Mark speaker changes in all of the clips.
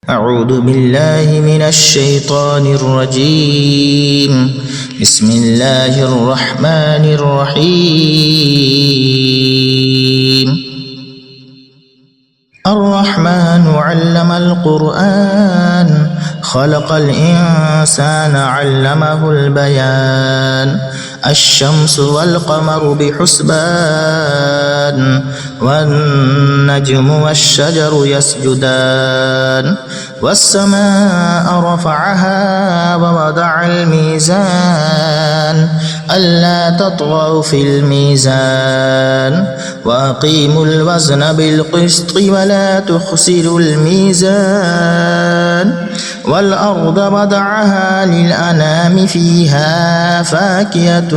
Speaker 1: أعوذ بالله من الشيطان الرجيم. بسم الله الرحمن الرحيم. الرحمن علم القرآن خلق الإنسان علمه البيان. الشمس والقمر بحسبان والنجم والشجر يسجدان والسماء رفعها ووضع الميزان ألا تطغوا في الميزان وأقيموا الوزن بالقسط ولا تخسروا الميزان والأرض وضعها للأنام فيها فاكهة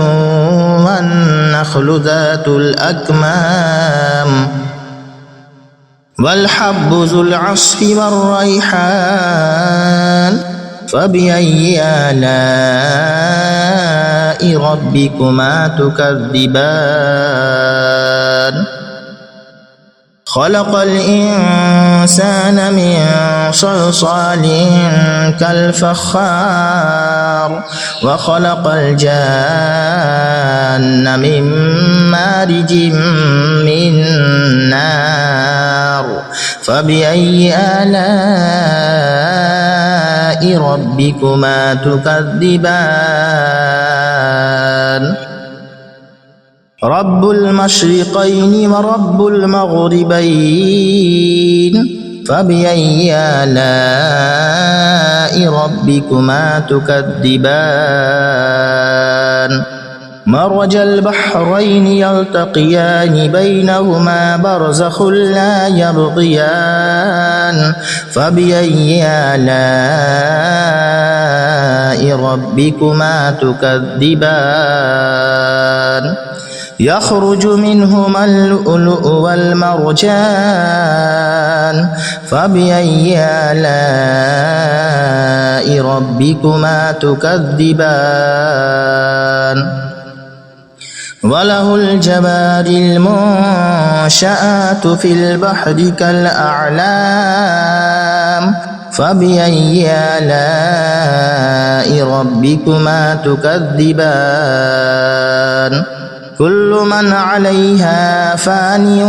Speaker 1: والنخل ذات الأكمام والحب ذو العصف والريحان فبأي آلاء ربكما تكذبان خلق الإنسان من صلصال كالفخار وخلق الجان من مارج من نار فبأي آلاء ربكما تكذبان رب المشرقين ورب المغربين فبأي آلاء ربكما تكذبان مرج البحرين يلتقيان بينهما برزخ لا يبغيان فبأي آلاء ربكما تكذبان يخرج منهما اللؤلؤ والمرجان فبأي آلاء ربكما تكذبان وله الجوار المنشآت في البحر كالأعلام فبأي آلاء ربكما تكذبان كل من عليها فان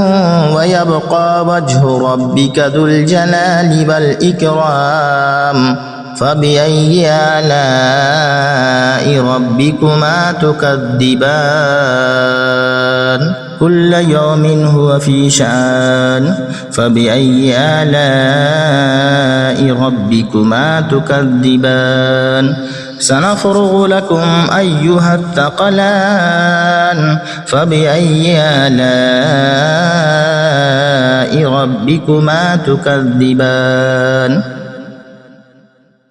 Speaker 1: ويبقى وجه ربك ذو الجلال والإكرام فبأي آلاء ربكما تكذبان كل يوم هو في شأن فبأي آلاء ربكما تكذبان سنفرغ لكم أيها الثقلان فبأي آلاء ربكما تكذبان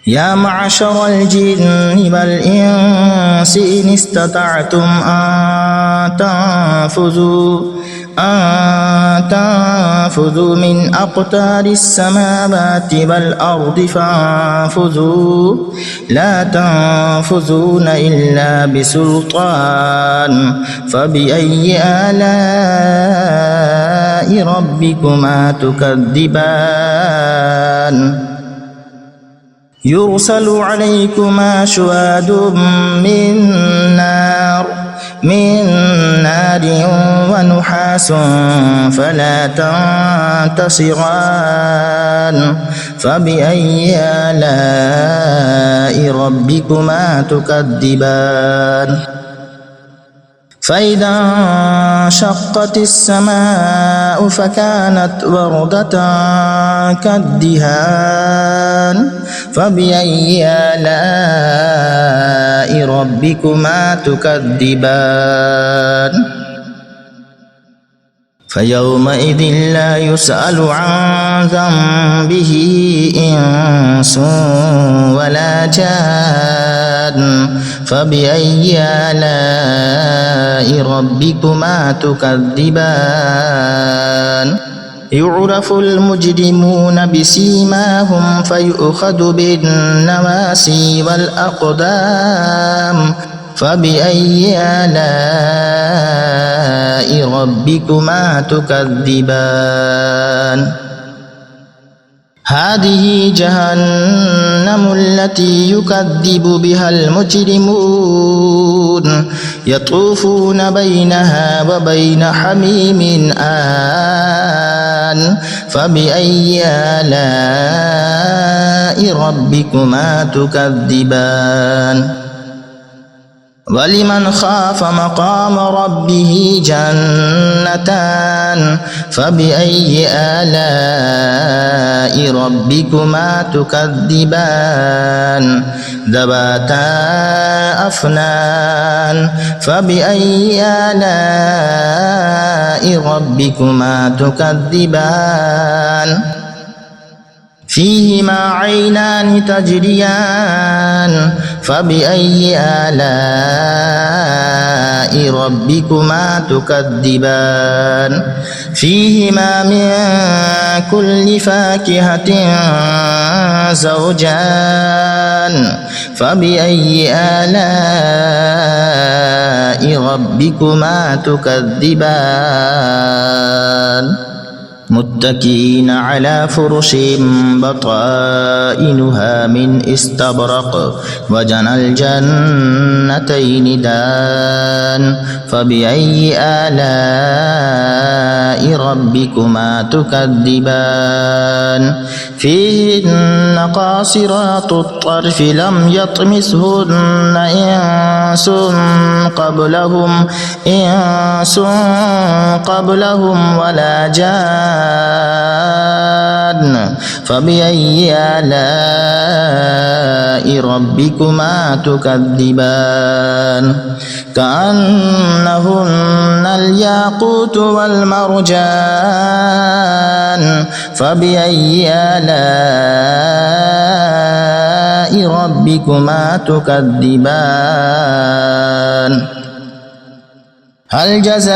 Speaker 1: يا معشر الجن والإنس إن استطعتم أن تنفذوا من أقطار السماوات والأرض فانفذوا لا تنفذون إلا بسلطان فبأي آلاء ربكما تكذبان يرسل عليكما شواظ من نار ونحاس فلا تنتصران فبأي آلاء ربكما تكذبان فإذا انشقت السماء فكانت وردة كالدهان فبأي آلاء ربكما تكذبان فيومئذ لا يسأل عن ذنبه إنس ولا جان فبأي آلاء ربكما تكذبان يعرف المجرمون بسيماهم فيؤخذ بالنواسي والأقدام فبأي آلاء ربكما تكذبان هذه جهنم التي يكذب بها المجرمون يطوفون بينها وبين حميم آن فبأي آلاء ربكما تكذبان ولمن خاف مقام ربه جنتان فبأي آلاء ربكما تكذبان ذواتا أفنان فبأي آلاء ربكما تكذبان فيهما عينان تجريان فبأي آلاء ربكما تكذبان فيهما من كل فاكهة زوجان فبأي آلاء ربكما تكذبان متكئين على فرش بطائنها من استبرق وجنى الجنتين دان فبأي آلاء ربكما تكذبان فيهن قاصرات الطرف لم يطمثهن إنس قبلهم ولا جان فبأي آلاء ربكما تكذبان كأنهن الياقوت والمرجان فبأي آلاء ربكما تكذبان هل جزاء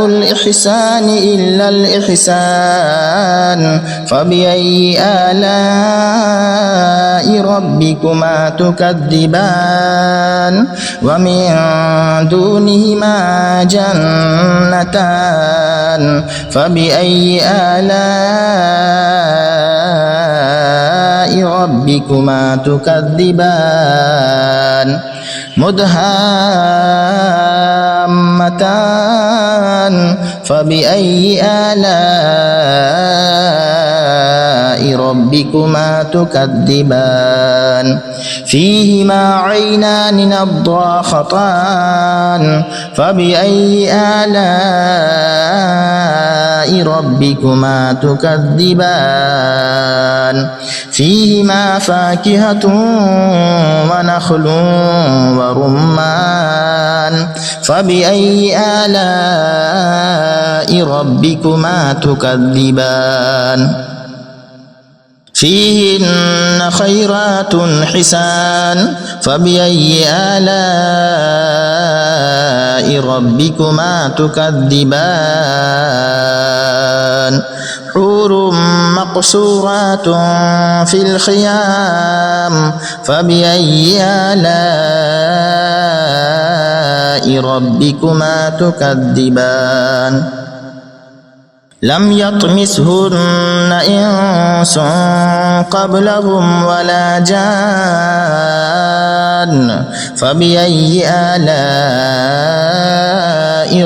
Speaker 1: الإحسان إلا الإحسان فبأي آلاء ربكما تكذبان ومن دونهما جنتان فبأي آلاء ربكما تكذبان مدهامتان فبأي آلاء ربكما تكذبان فيهما عينان نضاختان فبأي آلاء ربكما تكذبان فيهما فاكهة ونخل ورمان فبأي آلاء ربكما تكذبان فيهن خيرات حسان فبأي آلاء ربكما تكذبان حور مقصورات في الخيام فبأي آلاء ربكما تكذبان لم يطمثهن إنس قبلهم ولا جان فبأي آلاء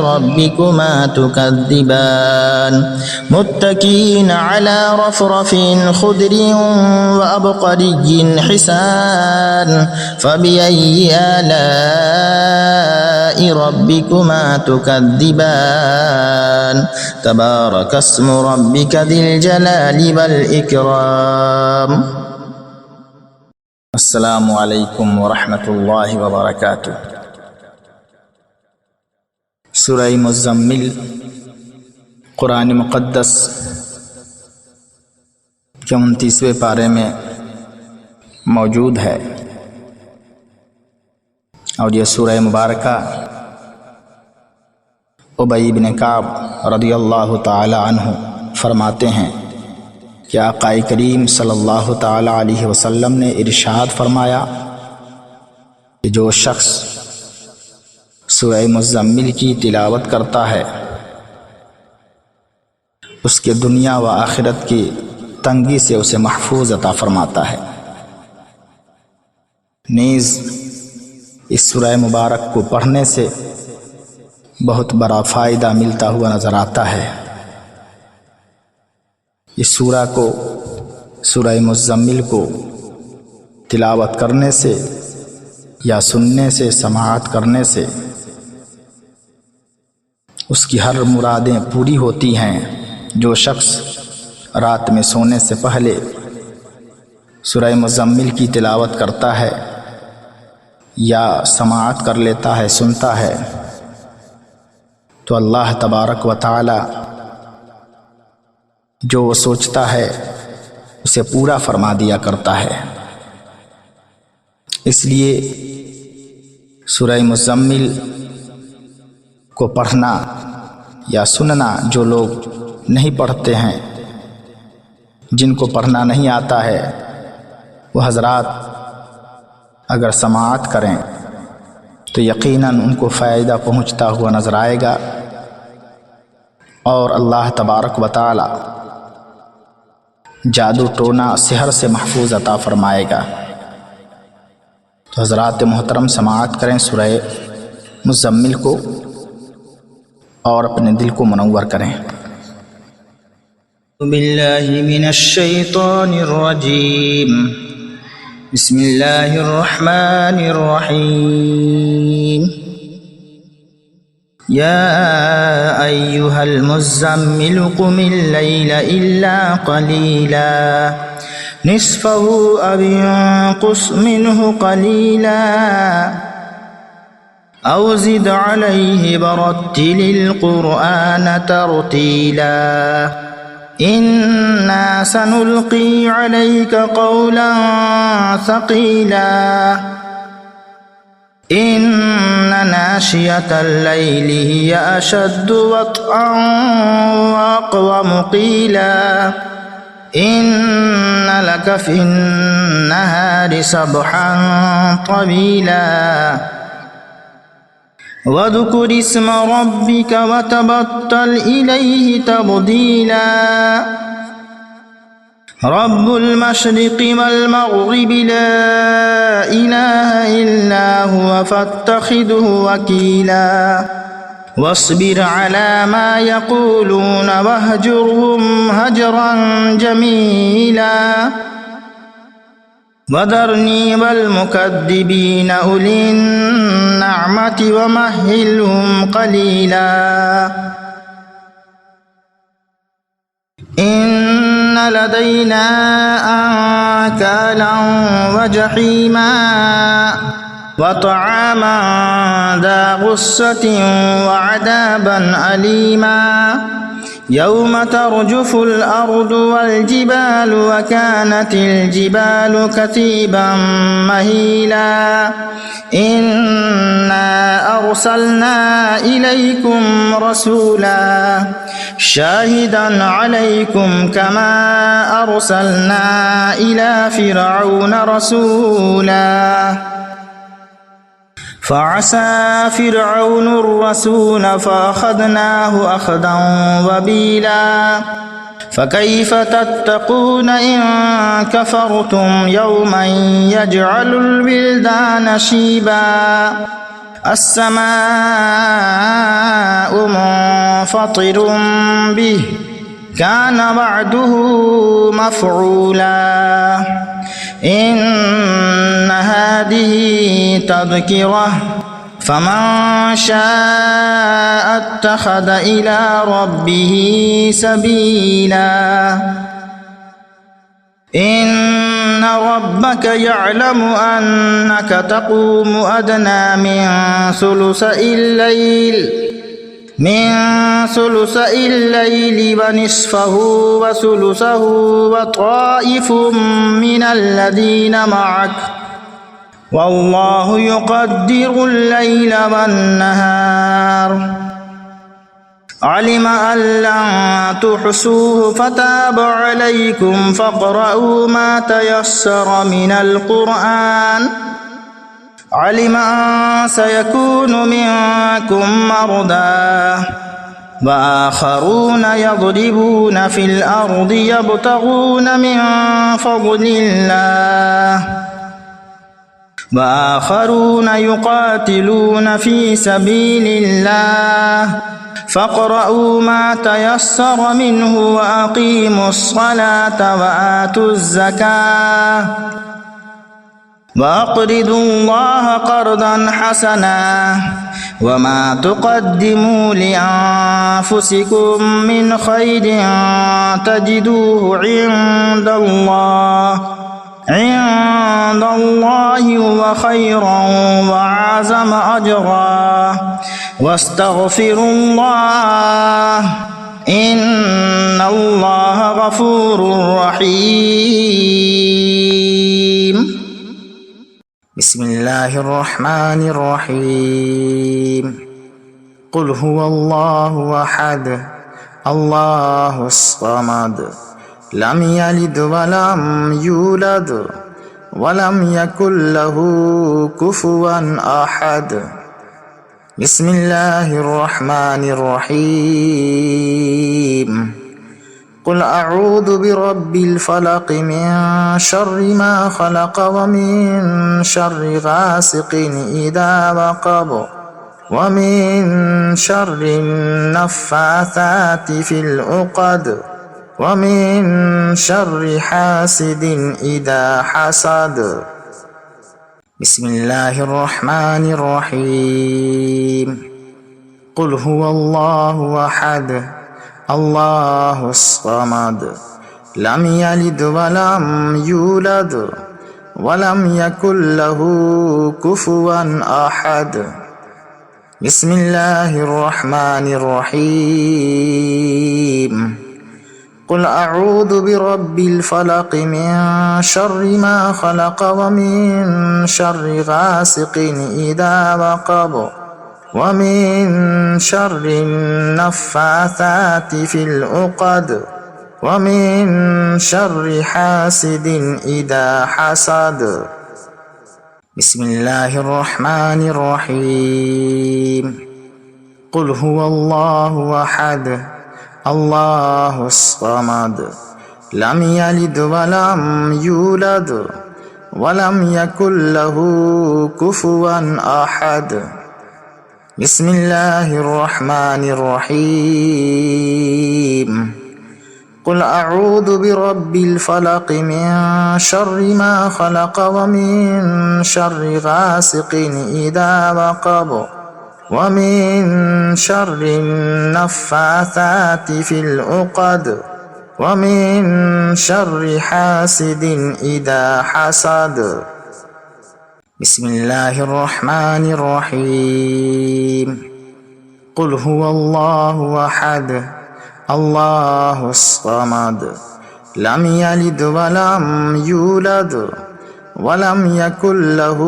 Speaker 1: ربكما تكذبان متكئين على رفرف خضر وأبقري حسان فبأي آلاء ربكما تكذبان تبارك اسم ربك ذي الجلال والإكرام السلام عليكم ورحمة الله وبركاته سورة مزمل قرآن मुक़द्दस के 29वें पारे में मौजूद है और यह सूरह मुबारका उबई बिन काब रदियल्लाहु ताला अन्हु फरमाते हैं कि आक़ाए करीम सल्लल्लाहु ताला अलैहि वसल्लम ने इरशाद फरमाया कि जो शख्स सूरह मुज़म्मिल की तिलावत करता है उसके दुनिया व आखिरत की تنگی سے اسے محفوظ عطا فرماتا ہے۔ نیز اس سورہ مبارک کو پڑھنے سے بہت بڑا فائدہ ملتا ہوا نظر آتا ہے۔ اس سورہ کو، سورہ مزمل کو تلاوت کرنے سے یا سننے سے، سماعت کرنے سے اس کی ہر مرادیں پوری ہوتی ہیں۔ جو شخص رات میں سونے سے پہلے سورہ مزمل کی تلاوت کرتا ہے یا سماعت کر لیتا ہے، سنتا ہے، تو اللہ تبارک و تعالی جو وہ سوچتا ہے اسے پورا فرما دیا کرتا ہے۔ اس لیے سورہ مزمل کو پڑھنا یا سننا، جو لوگ نہیں پڑھتے ہیں، جن کو پڑھنا نہیں آتا ہے، وہ حضرات اگر سماعت کریں تو یقیناً ان کو فائدہ پہنچتا ہوا نظر آئے گا، اور اللہ تبارک و تعالی جادو ٹونا سحر سے محفوظ عطا فرمائے گا۔ تو حضرات محترم سماعت کریں سورہ مزمل کو اور اپنے دل کو منور کریں۔
Speaker 2: باللہ من الشیطان الرجیم، بسم اللہ الرحمن الرحیم، یا ایہا المزمل قم اللیل الا قلیلا نصفہ او انقص منہ قلیلا او زد علیہ ورتل القرآن ترتیلا انا سنلقی علیک قولا ثقیلا ان ناشئۃ اللیل ہی اشد وطئا واقوم قیلا ان لک فی النہار سبحا طویلا وَاذْكُرِ اسْمَ رَبِّكَ وَتَبَتَّلْ إِلَيْهِ تَبْتِيلًا رَبُّ الْمَشْرِقِ وَالْمَغْرِبِ لَا إِلَهَ إِلَّا هُوَ فَاتَّخِذْهُ وَكِيلًا وَاصْبِرْ عَلَى مَا يَقُولُونَ وَاهْجُرْهُمْ هَجْرًا جَمِيلًا وَذَرْنِي وَالْمُكَذِّبِينَ أُولِي النَّعْمَةِ وَمَهِّلْهُمْ قَلِيلًا إِنَّ لَدَيْنَا أَنكَالًا وَجَحِيمًا وَطَعَامًا ذَا غُصَّةٍ وَعَذَابًا أَلِيمًا يوم ترجف الأرض والجبال وكانت الجبال كثيبا مهيلا إنا أرسلنا إليكم رسولا شاهدا عليكم كما أرسلنا إلى فرعون رسولا فعصى فرعون الرسول فأخذناه أخذا وبيلا فكيف تتقون إن كفرتم يوما يجعل الولدان شيبا السماء منفطر به كان وعده مفعولا إن هذه تذكرة فمن شاء اتخذ إلى ربه سبيلا إن ربك يعلم أنك تقوم أدنى من ثلثي الليل ونصفه وثلثه وطائف من الذين معك والله يقدر الليل والنهار علم أن لن تحصوه فتاب عليكم فاقرؤوا ما تيسر من القرآن علم أن سيكون منكم مرضى وآخرون يضربون في الأرض يبتغون من فضل الله وآخرون يقاتلون في سبيل الله فاقرؤوا ما تيسر منه وأقيموا الصلاة وآتوا الزكاة وأقرضوا الله قرضا حسنا وما تقدموا لأنفسكم من خير تجدوه عند الله هو خيرا وأعظم أجرا واستغفروا الله إن الله غفور رحيم.
Speaker 1: بسم الله الرحمن الرحيم. قل هو الله أحد الله الصمد لم يلد ولم يولد ولم يكن له كفوا أحد. بسم الله الرحمن الرحيم. قل أعوذ برب الفلق من شر ما خلق ومن شر غاسق إذا وقب ومن شر النفاثات في العقد ومن شر حاسد إذا حسد. بسم الله الرحمن الرحيم. قل هو الله أحد الله الصمد لم يلد ولم يولد ولم يكن له كفوا أحد. بسم الله الرحمن الرحيم. قل أعوذ برب الفلق من شر ما خلق ومن شر غاسق إذا وقب ومن شر النفاثات في العقد ومن شر حاسد إذا حسد. بسم الله الرحمن الرحيم. قل هو الله أحد الله الصمد لم يلد ولم يولد ولم يكن له كفوا أحد. بسم الله الرحمن الرحيم. قل أعوذ برب الفلق من شر ما خلق ومن شر غاسق إذا وقب ومن شر النفاثات في العقد ومن شر حاسد إذا حسد. بسم الله الرحمن الرحيم. قل هو الله أحد الله الصمد لم يلد ولم يولد ولم يكن له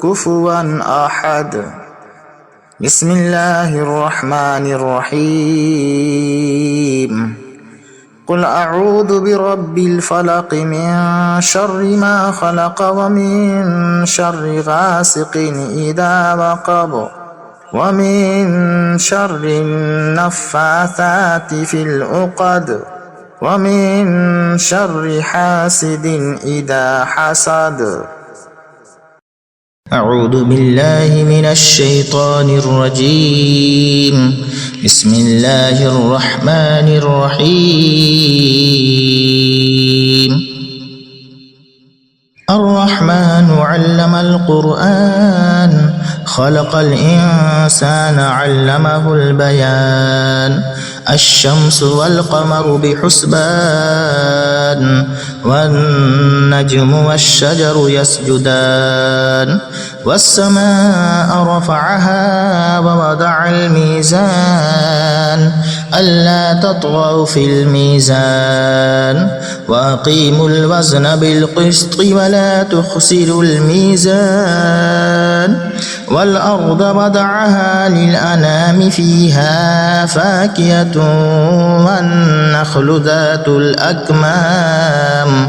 Speaker 1: كفوا أحد. بسم الله الرحمن الرحيم. قل أعوذ برب الفلق من شر ما خلق ومن شر غاسق إذا وقب ومن شر النفاثات في العقد ومن شر حاسد إذا حسد.
Speaker 2: أعوذ بالله من الشيطان الرجيم. بسم الله الرحمن الرحيم. الرحمن علم القرآن خلق الإنسان علمه البيان. الشمس والقمر بحسبان والنجم والشجر يسجدان والسماء رفعها ووضع الميزان ألا تطغوا في الميزان وأقيموا الوزن بالقسط ولا تخسروا الميزان والأرض وضعها للأنام فيها فاكهة والنخل ذات الأكمام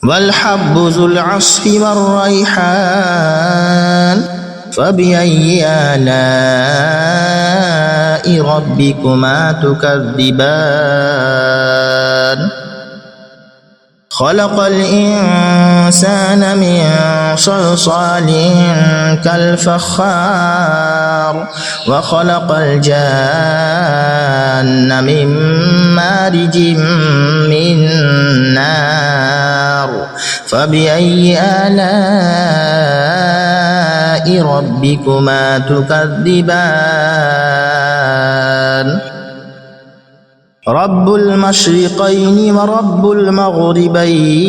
Speaker 2: والحب ذو العصف والريحان فبأي آلاء ربكما تكذبان خلق الإنسان من صلصال كالفخار وخلق الجان من مارج من نار فبأي آلاء ربكما تكذبان رب المشرقين ورب المغربين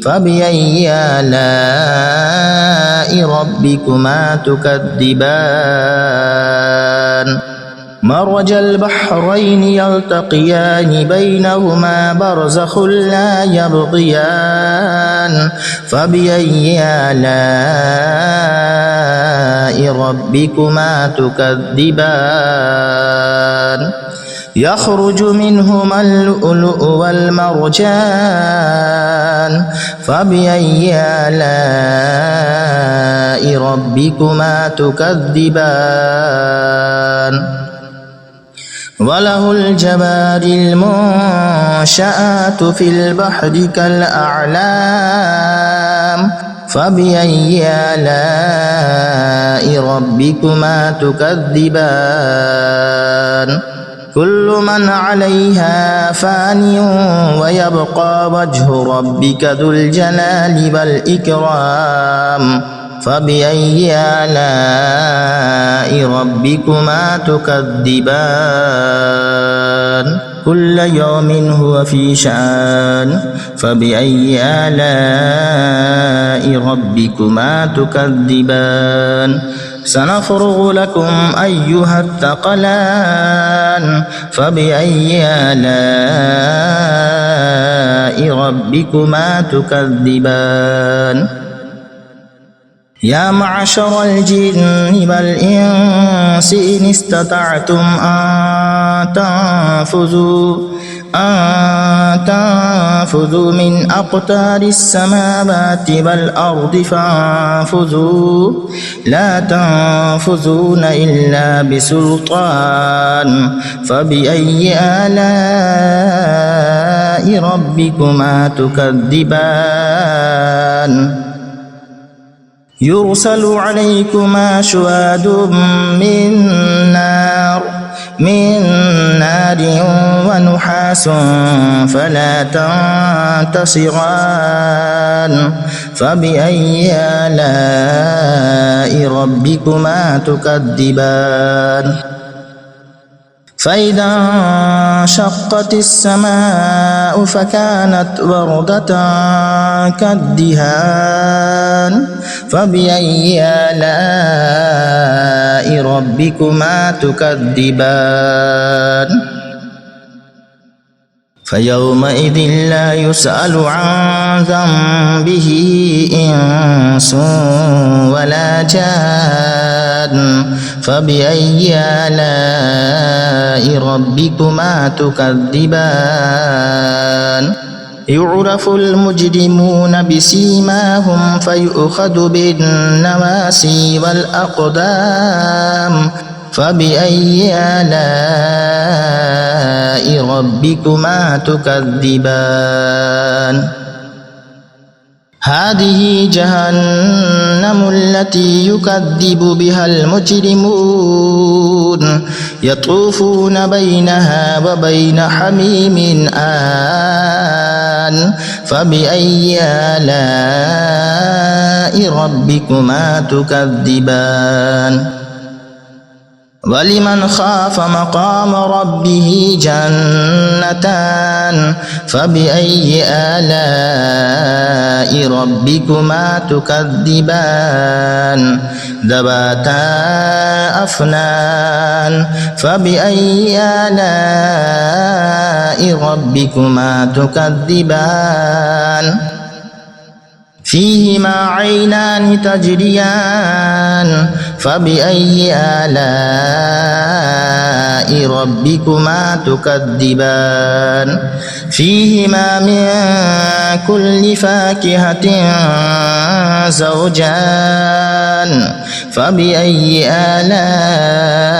Speaker 2: فبأي آلاء ربكما تكذبان مرج البحرين يلتقيان بينهما برزخ لا يبغيان فبأي آلاء ربكما تكذبان يخرج منهما اللؤلؤ والمرجان فبأي آلاء ربكما تكذبان وله الجوار المنشآت في البحر كالأعلام فبأي آلاء ربكما تكذبان كل من عليها فان ويبقى وجه ربك ذو الجلال والإكرام فبأي آلاء ربكما تكذبان كل يوم هو في شأن فبأي آلاء ربكما تكذبان سنفرغ لكم أيها الثقلان فبأي آلاء ربكما تكذبان يا معشر الجن والإنس إن استطعتم أن تنفذوا من أقطار السماوات والأرض فانفذوا لا تنفذون إلا بسلطان فبأي آلاء ربكما تكذبان يرسل عليكما شواظ من نار ونحاس فلا تنتصران فبأي آلاء ربكما تكذبان فإذا انشقت السماء فكانت وردة كالدهان فبأي آلاء ربكما تكذبان فيومئذ لا يسأل عن ذنبه إنس ولا جان فبأي آلاء ربكما تكذبان يعرف المجرمون بسيماهم فيؤخذ بالنواسي والأقدام فبأي آلاء ربكما تكذبان هذه جهنم التي يكذب بها المجرمون يطوفون بينها وبين حميم آن فبأي آلاء ربكما تكذبان ولمن خاف مقام ربه جنتان فبأي آلاء ربكما تكذبان ذواتا أفنان فبأي آلاء ربكما تكذبان فيهما عينان تجريان فبأي آلاء ربكما تكذبان فيهما من كل فاكهة زوجان فبأي آلاء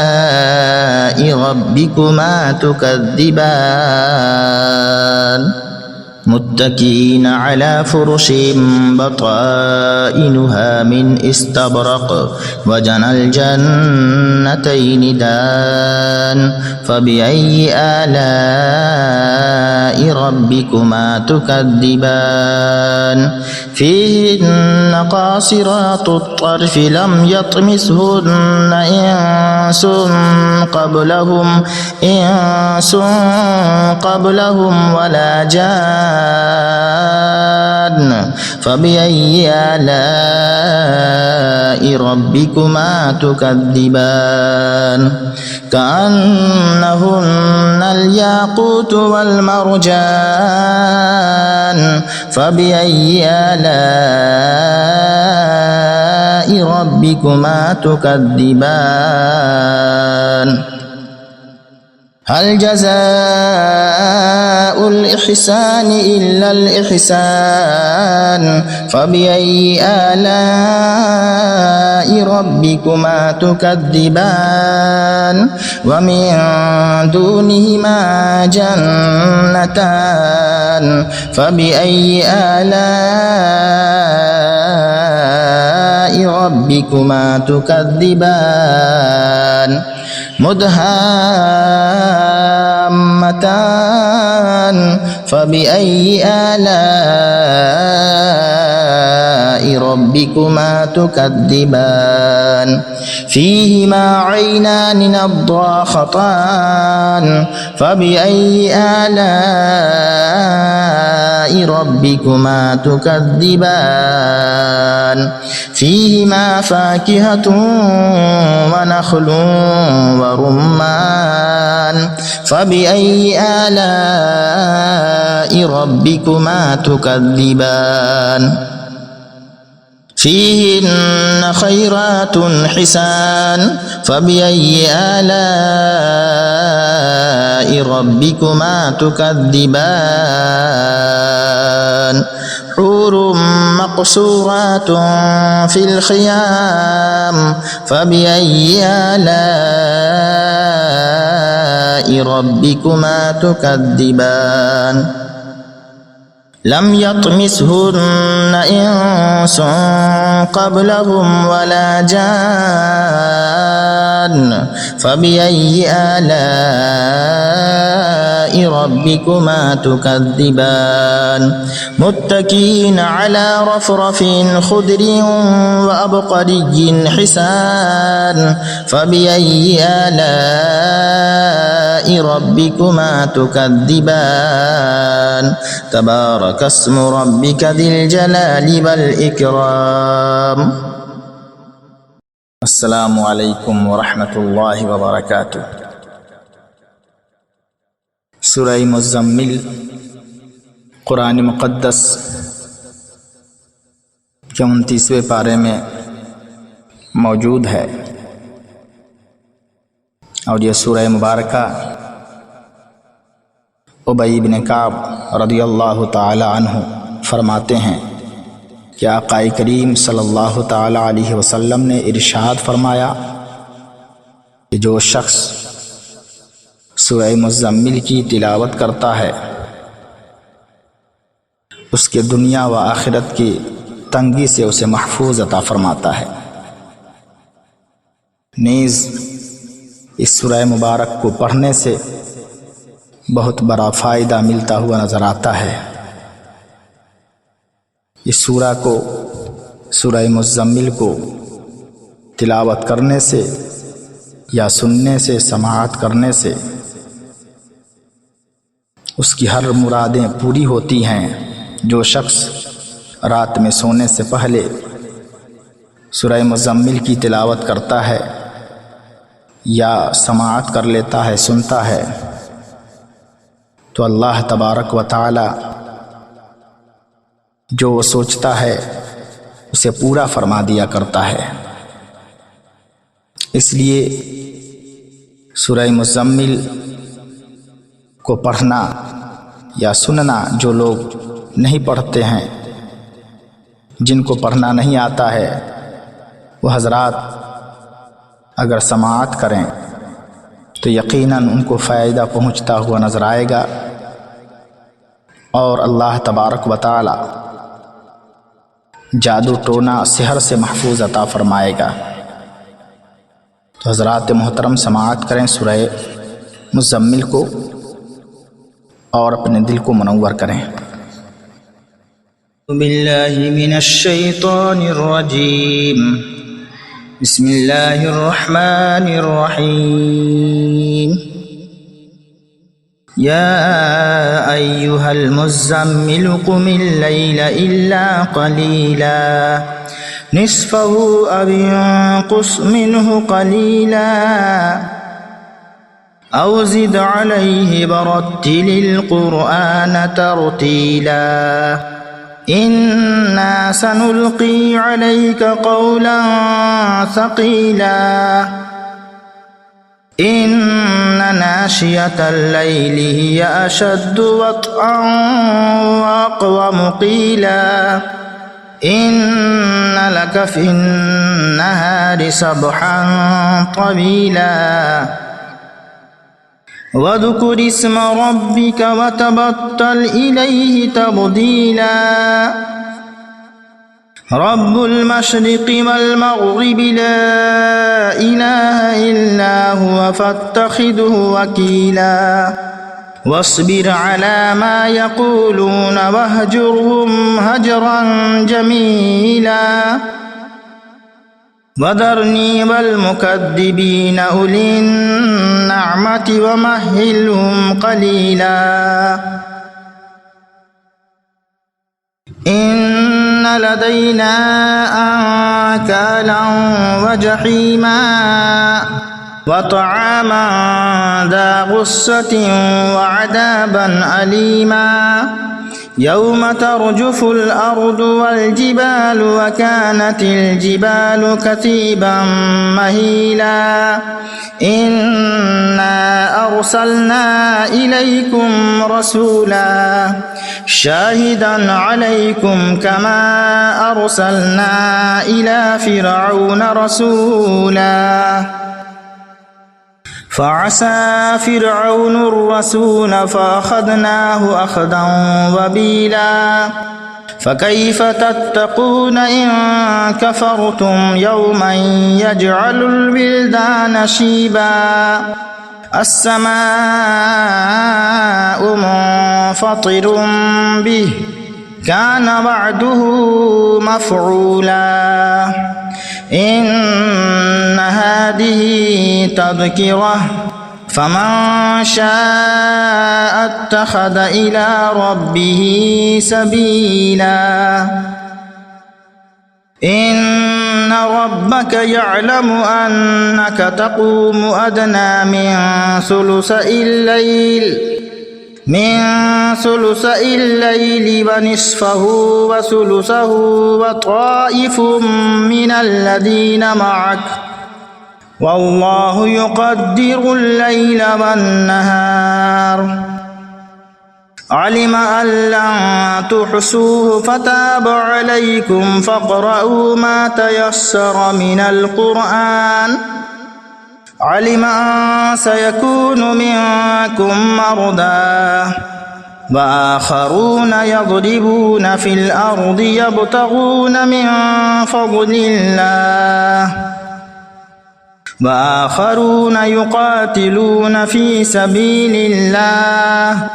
Speaker 2: ربكما تكذبان متكئين على فرش بطائنها من استبرق وجنى الجنتين دان فبأي آلاء ربكما تكذبان فيهن قاصرات الطرف لم يطمثهن إنس قبلهم ولا جان فبأي آلاء ربكما تكذبان كأنهن الياقوت والمرجان فبأي آلاء ربكما تكذبان هل جزاء الإحسان إلا الإحسان فبأي آلاء ربكما تكذبان ومن دونهما جنتان فبأي آلاء ربكما تكذبان مدهامتان فبأي آلاء ربكما تكذبان فيهما عينان نضاختان فبأي آلاء ربكما تكذبان فيهما فاكهة ونخل ورمان فبأي آلاء ربكما تكذبان فيهن خيرات حسان فبأي آلاء ربكما تكذبان حور مقصورات في الخيام فبأي آلاء ربكما تكذبان لم يطمثهن إنس قبلهم ولا جان فبأي آلاء ربكما تكذبان متكئين على رفرف خضر وأبقري حسان فبأي آلاء ربكما تكذبان تبارك اسم ربك ذي الجلال والإكرام
Speaker 1: السلام علیکم ورحمۃ اللہ وبرکاتہ۔ سورہ مزمل قرآن مقدس کے 29ویں پارے میں موجود ہے، اور یہ سورہ مبارکہ ابی بن کعب رضی اللہ تعالی عنہ فرماتے ہیں کہ آقا کریم صلی اللہ تعالی علیہ وسلم نے ارشاد فرمایا کہ جو شخص سورہ مزمل کی تلاوت کرتا ہے اس کے دنیا و آخرت کی تنگی سے اسے محفوظ عطا فرماتا ہے۔ نیز اس سورہ مبارک کو پڑھنے سے بہت بڑا فائدہ ملتا ہوا نظر آتا ہے۔ اس سورہ کو، سورہ مزمل کو تلاوت کرنے سے یا سننے سے، سماعت کرنے سے اس کی ہر مرادیں پوری ہوتی ہیں۔ جو شخص رات میں سونے سے پہلے سورہ مزمل کی تلاوت کرتا ہے یا سماعت کر لیتا ہے، سنتا ہے، تو اللہ تبارک و تعالی جو وہ سوچتا ہے اسے پورا فرما دیا کرتا ہے۔ اس لیے سورہ مزمل کو پڑھنا یا سننا جو لوگ نہیں پڑھتے ہیں، جن کو پڑھنا نہیں آتا ہے، वो हज़रात अगर समाअत करें तो यकीनन उनको फ़ायदा पहुँचता हुआ नज़र आएगा और अल्लाह तबारक व तआला जादू टोना सिहर से महफूज अता फ़रमाएगा। तो हज़रात मोहतरम समाअत करें सूरह मुज़म्मिल को और अपने दिल को मुनव्वर करें।
Speaker 2: बिल्लाहि मिनश शैतानिर रजीम। बिस्मिल्लाहिर रहमानिर रहीम। या अय्युहल मुज़्ज़म्मिल क़ुमिल लैला इल्ला क़लीला निस्फ़हु अव इंक़ुस मिन्हु क़लीला औ ज़िद अलैहि वरत्तिलिल क़ुरआन तरतीला इन्ना सनुल्क़ी अलैका क़ौलन सक़ीला इन्ना नाशियतल लैलि हिया अशद्दु वत्अन व अक़वमु क़ीला इन्ना लका फ़िन्नहारि सबहन तवीला वज़्कुर इस्म रब्बिका वतबत्तल इलैहि तब्दीला रब्बुल मशरिक़ि वल मग़रिबि ला इलाहा इल्ला हुवा फत्तख़िज़हु वकीला वस्बिर अला मा यक़ूलून वहजुरहुम हजरन जमीला वदरनी वल मुकद्दिबीन उलिन नअमति वमहिलहुम क़लीला इन्ना लदैना अंकालन वजहीमा वतआमन ज़ा गुस्सतिन वअज़ाबन अलीमा यौम तर्जुफुल अर्दु वल जिबालु वकानतिल जिबालु कसीबन महीला इन्ना अर्सलना इलैकुम रसूला शाहिदन अलैकुम कमा अर्सलना इला फ़िरऔन रसूला फ़असा फ़िरऔनु अर्रसूल फ़अख़ज़नाहु अख़ज़न वबीला फ़कैफ़ तत्तक़ून इन कफ़रतुम यौमन यजअलुल विल्दान शीबा अस्समाउ मुन्फ़तिरुम बिहि कान वअदुहु मफ़ऊला इन्न हादिही तज़किरह फमन शाअ इत्तख़ज़ इला रब्बिही सबीला इन्न रब्बक यअलमु अन्नक तक़ूमु अदना min sulusa'il layli wa nisfahu wa sulusahu wa ta'ifum minal ladhina ma'ak wallahu yuqaddirul layla wan nahar alima an lan tuhsuhu fataba alaykum faqra'u ma tayassara minal qur'an علم أن سيكون منكم مرضى وآخرون يضربون في الأرض يبتغون من فضل الله وآخرون يقاتلون في سبيل الله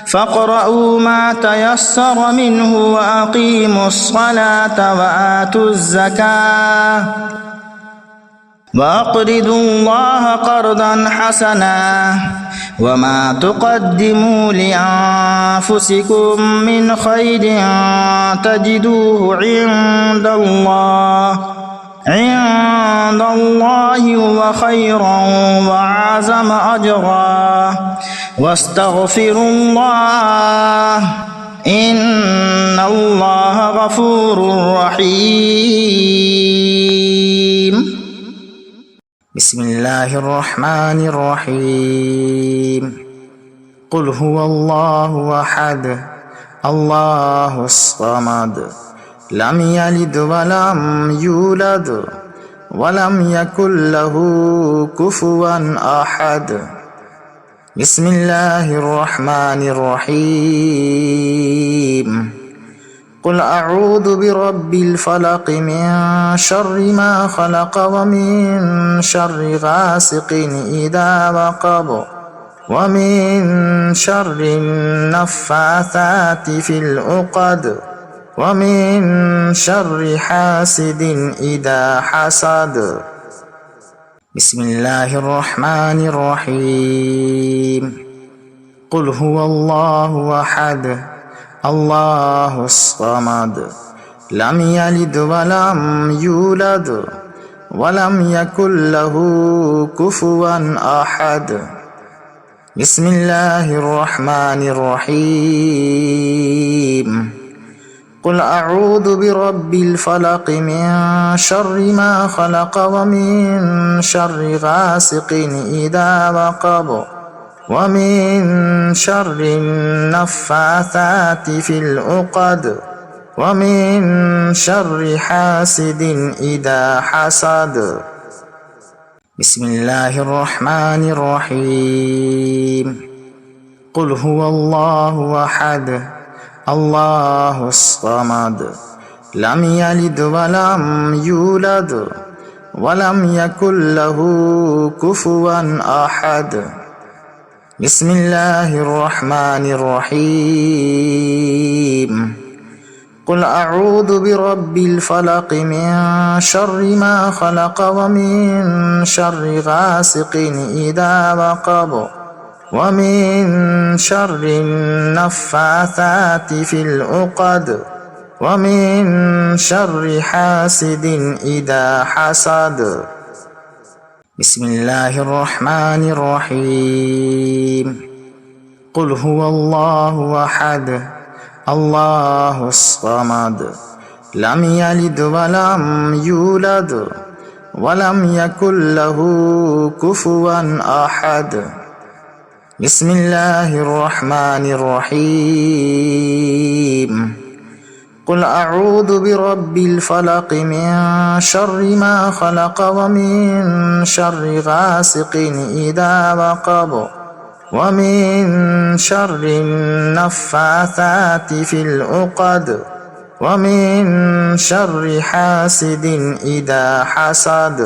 Speaker 2: فاقرؤوا ما تيسر منه وأقيموا الصلاة وآتوا الزكاة وأقرضوا الله قرضا حسنا وما تقدموا لأنفسكم من خير تجدوه عند الله هو خيرا وأعظم أجرا واستغفروا الله إن الله غفور رحيم بسم الله الرحمن الرحيم قل هو الله أحد الله الصمد لم يلد ولم يولد ولم يكن له كفوا أحد. بسم الله الرحمن الرحيم. قل أعوذ برب الفلق من شر ما خلق ومن شر غاسق إذا وقب ومن شر النفاثات في العقد ومن شر حاسد إذا حسد. بسم الله الرحمن الرحيم. قل هو الله أحد الله الصمد لم يلد ولم يولد ولم يكن له كفوا أحد. بسم الله الرحمن الرحيم. قل أعوذ برب الفلق من شر ما خلق ومن شر غاسق إذا وقب ومن شر النفاثات في العقد ومن شر حاسد إذا حسد. بسم الله الرحمن الرحيم. قل هو الله أحد الله الصمد لم يلد ولم يولد ولم يكن له كفوا أحد. بسم الله الرحمن الرحيم. قل أعوذ برب الفلق من شر ما خلق ومن شر غاسق إذا وقب ومن شر النفاثات في العقد ومن شر حاسد إذا حسد. بسم الله الرحمن الرحيم. قل هو الله أحد الله الصمد لم يلد ولم يولد ولم يكن له كفوا أحد. بسم الله الرحمن الرحيم. قل أعوذ برب الفلق من شر ما خلق ومن شر غاسق إذا وقب ومن شر النفاثات في العقد ومن شر حاسد إذا حسد.